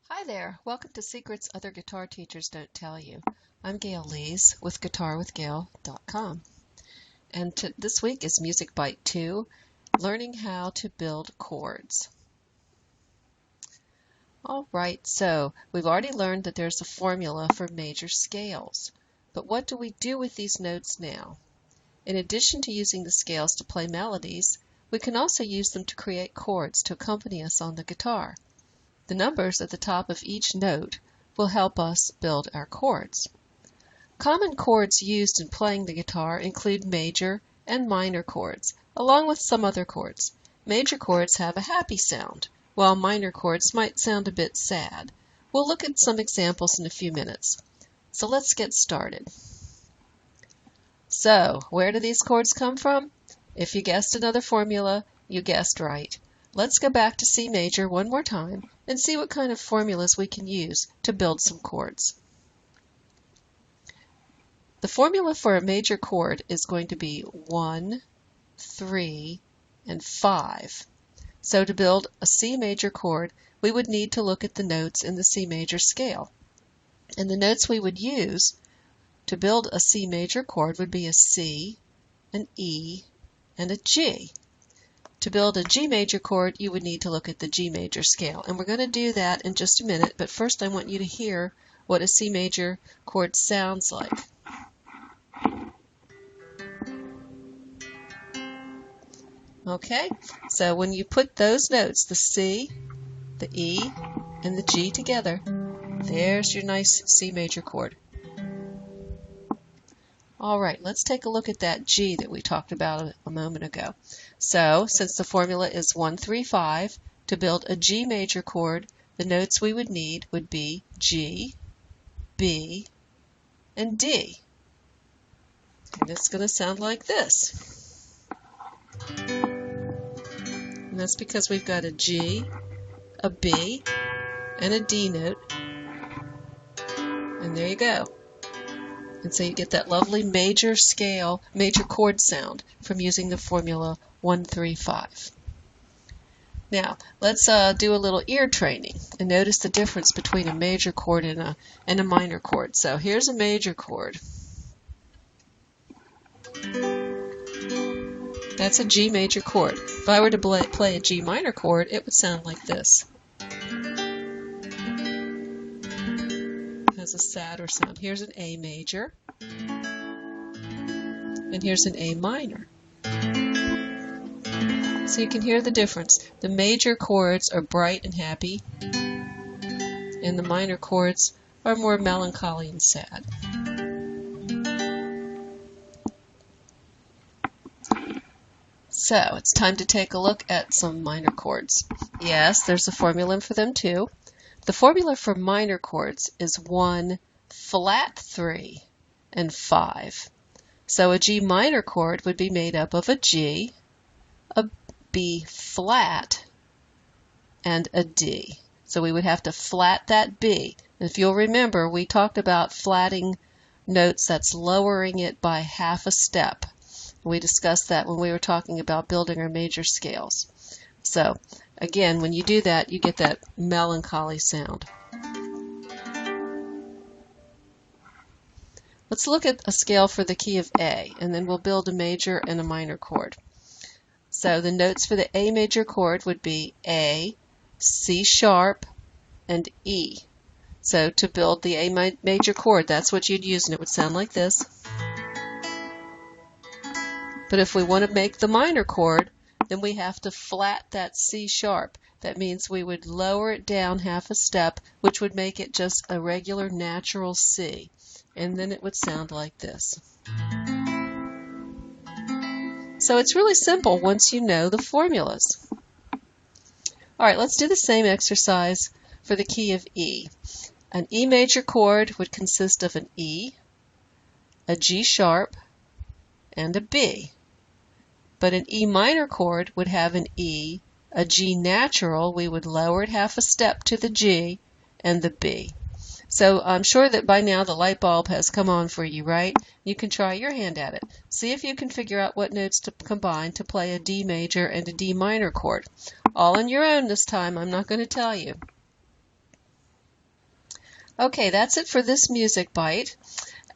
Hi there, welcome to Secrets Other Guitar Teachers Don't Tell You. I'm Gail Lees with GuitarWithGail.com. And this week is Music Bite 2, Learning How to Build Chords. Alright, so we've already learned that there's a formula for major scales. But what do we do with these notes now? In addition to using the scales to play melodies, we can also use them to create chords to accompany us on the guitar. The numbers at the top of each note will help us build our chords. Common chords used in playing the guitar include major and minor chords, along with some other chords. Major chords have a happy sound, while minor chords might sound a bit sad. We'll look at some examples in a few minutes. So let's get started. So, where do these chords come from? If you guessed another formula, you guessed right. Let's go back to C major one more time and see what kind of formulas we can use to build some chords. The formula for a major chord is going to be 1, 3, and 5. So to build a C major chord, we would need to look at the notes in the C major scale. And the notes we would use to build a C major chord would be a C, an E, and a G. To build a G major chord, you would need to look at the G major scale. And we're going to do that in just a minute, but first I want you to hear what a C major chord sounds like. Okay, so when you put those notes, the C, the E, and the G together, there's your nice C major chord. All right, let's take a look at that G that we talked about a moment ago. So, since the formula is 1, 3, 5, to build a G major chord, the notes we would need would be G, B, and D. And it's going to sound like this. And that's because we've got a G, a B, and a D note. And there you go. And so you get that lovely major scale, major chord sound from using the formula 1, 3, 5. Now, let's do a little ear training and notice the difference between a major chord and a minor chord. So here's a major chord. That's a G major chord. If I were to play a G minor chord, it would sound like this. Has a sadder sound. Here's an A major, and here's an A minor. So you can hear the difference. The major chords are bright and happy, and the minor chords are more melancholy and sad. So it's time to take a look at some minor chords. Yes, there's a formula for them too. The formula for minor chords is 1, flat 3, and 5. So a G minor chord would be made up of a G, a B flat, and a D. So we would have to flat that B. And if you'll remember, we talked about flatting notes, that's lowering it by half a step. We discussed that when we were talking about building our major scales. So again, when you do that, you get that melancholy sound. Let's look at a scale for the key of A, and then we'll build a major and a minor chord. So the notes for the A major chord would be A, C sharp, and E. So to build the A major chord, that's what you'd use, and it would sound like this. But if we want to make the minor chord, then we have to flat that C sharp. That means we would lower it down half a step, which would make it just a regular natural C. And then it would sound like this. So it's really simple once you know the formulas. All right, let's do the same exercise for the key of E. An E major chord would consist of an E, a G sharp, and a B. But an E minor chord would have an E, a G natural, we would lower it half a step to the G, and the B. So I'm sure that by now the light bulb has come on for you, right? You can try your hand at it. See if you can figure out what notes to combine to play a D major and a D minor chord. All on your own this time, I'm not going to tell you. Okay, that's it for this music bite.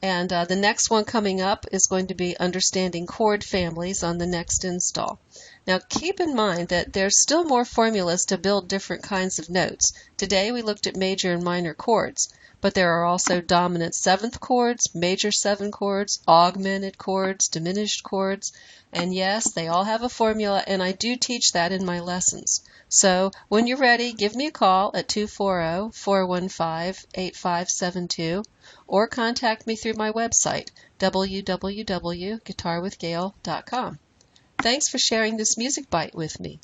And the next one coming up is going to be understanding chord families on the next install. Now keep in mind that there's still more formulas to build different kinds of notes. Today we looked at major and minor chords, but there are also dominant seventh chords, major seven chords, augmented chords, diminished chords, and yes, they all have a formula, and I do teach that in my lessons. So when you're ready, give me a call at 240-415-8572 or contact me through my website, www.guitarwithgail.com. Thanks for sharing this music bite with me.